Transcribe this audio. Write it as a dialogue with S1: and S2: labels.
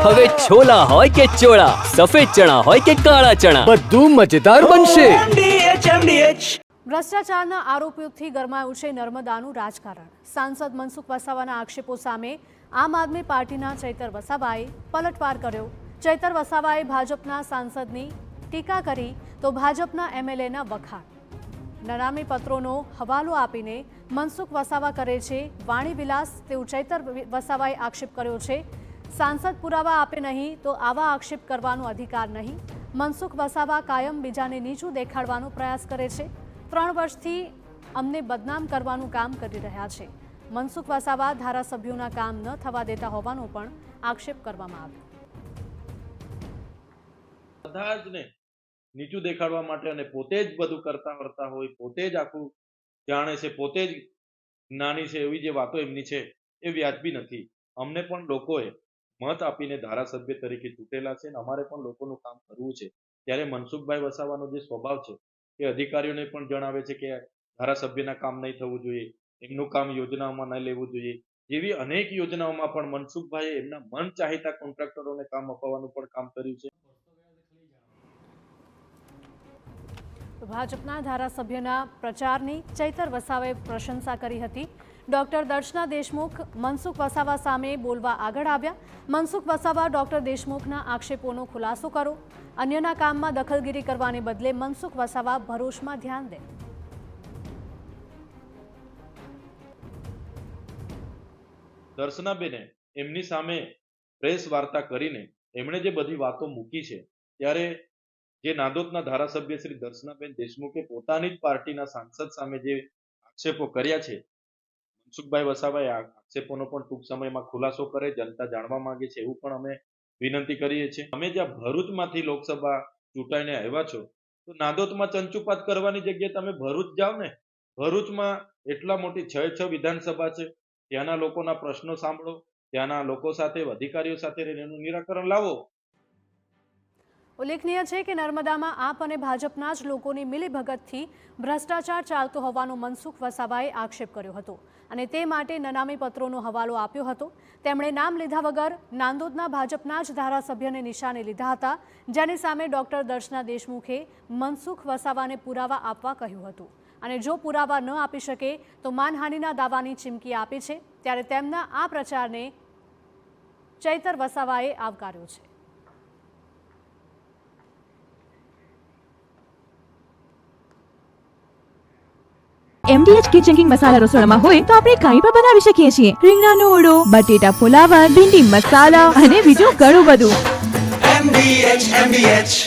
S1: હવે છોલા હોય કે ચોળા, સફેદ ચણા હોય કે કાળા ચણા, બધું મજેદાર બનશે.
S2: ભ્રષ્ટાચારના આરોપોથી ગરમાયું છે નર્મદાનું રાજકારણ. સાંસદ મનસુખ વસાવાના આક્ષેપો સામે આમ આદમી પાર્ટીના ચૈતર વસાવાએ પલટવાર કર્યો. ચૈતર વસાવાએ ભાજપના સાંસદની ટીકા કરી તો ભાજપના એમએલએના વખાણ. નનામી પત્રોનો હવાલો આપીને મનસુખ વસાવા કરે છે વાણી વિલાસ, તેવું ચૈતર વસાવાએ આક્ષેપ કર્યો છે. સાંસદ પુરાવા આપે નહીં તો આવા આક્ષેપ કરવાનો અધિકાર નહીં. મનસુખ વસાવા કાયમ બીજાને નીચું દેખાડવાનો પ્રયાસ કરે છે. 3 વર્ષથી અમને બદનામ કરવાનું કામ કરી રહ્યા છે. મનસુખ વસાવા ધારાસભ્યોના કામ ન થવા દેતા હોવાનો પણ આક્ષેપ કરવામાં આવ્યો.
S3: બધા જ ને નીચું દેખાડવા માટે અને પોતે જ બધું કરતા હોય, પોતે જ આખું જાણે છે, પોતે જ જ્ઞાની છે, એવી જે વાતો એમની છે એ વ્યાજબી નથી. અમને પણ લોકોએ મત આપીને ધારાસભ્ય તરીકે ચૂંટેલા છે અને અમારે પણ લોકોનું કામ કરવું છે. ત્યારે મનસુખભાઈ વસાવાનો જે સ્વભાવ છે એ અધિકારીઓને પણ જણાવે છે કે ધારાસભ્યના કામ નહીં થવું જોઈએ, એમનું કામ યોજનાઓમાં ન લેવું જોઈએ. જેવી અનેક યોજનાઓમાં પણ મનસુખભાઈએ એમના મન ચાહીતા કોન્ટ્રાક્ટરોને કામ અપાવવાનું પણ કામ કર્યું છે.
S2: ભાજપના ધારાસભ્યના પ્રચારની ચૈતર વસાવાએ પ્રશંસા કરી હતી. ડોક્ટર દર્શના દેશમુખ મનસુખ વસાવા સામે બોલવા આગળ આવ્યા. મનસુખ વસાવા ડોક્ટર દેશમુખના આક્ષેપોનો ખુલાસો કરો. અન્યના કામમાં દખલગીરી કરવાને બદલે મનસુખ વસાવા ભરૂચમાં ધ્યાન દે.
S3: દર્શનાબેને એમની સામે પ્રેસ વાર્તા કરીને એમણે જે બધી વાતો મૂકી છે, ત્યારે જે નાદોદના ધારાસભ્ય શ્રી દર્શનાબેન દેશમુખે પોતાની જ પાર્ટીના સાંસદ સામે જે આક્ષેપો કર્યા છે, મનસુખભાઈ વસાવાએ આ આક્ષેપોનો પણ ટૂંક સમયમાં ખુલાસો કરે, જનતા જાણવા માંગે છે એવું પણ અમે વિનંતી કરીએ છીએ. અમે જ્યાં ભરૂચમાંથી લોકસભા ચૂંટાઈને આવ્યા છો તો નાદોદમાં ચંચુપાત કરવાની જગ્યાએ તમે ભરૂચ જાઓ ને. ભરૂચમાં એટલા મોટી 6 વિધાનસભા છે, ત્યાંના લોકોના પ્રશ્નો સાંભળો, ત્યાંના લોકો સાથે, અધિકારીઓ સાથે એનું નિરાકરણ લાવો.
S2: ઉલ્લેખનીય છે કે નર્મદામાં આપ અને ભાજપના જ લોકોની મિલીભગતથી ભ્રષ્ટાચાર ચાલતો હોવાનો મનસુખ વસાવાએ આક્ષેપ કર્યો હતો અને તે માટે નનામી પત્રોનો હવાલો આપ્યો હતો. તેમણે નામ લીધા વગર નાંદોદના ભાજપના જ ધારાસભ્યને નિશાને લીધા હતા, જેની સામે ડોક્ટર દર્શના દેશમુખે મનસુખ વસાવાને પુરાવા આપવા કહ્યું હતું અને જો પુરાવા ન આપી શકે તો માનહાનિના દાવાની ચીમકી આપી છે. ત્યારે તેમના આ પ્રચારને ચૈતર વસાવાએ આવકાર્યો છે.
S4: MDH કિચન કિંગ મસાલા રસોડામાં હોય તો આપણે કંઈ પણ બનાવી શકીએ છીએ. રીંગણાનો ઓળો, બટેટા ફુલાવર, ભીંડી મસાલા અને બીજું ઘણું બધું. MDH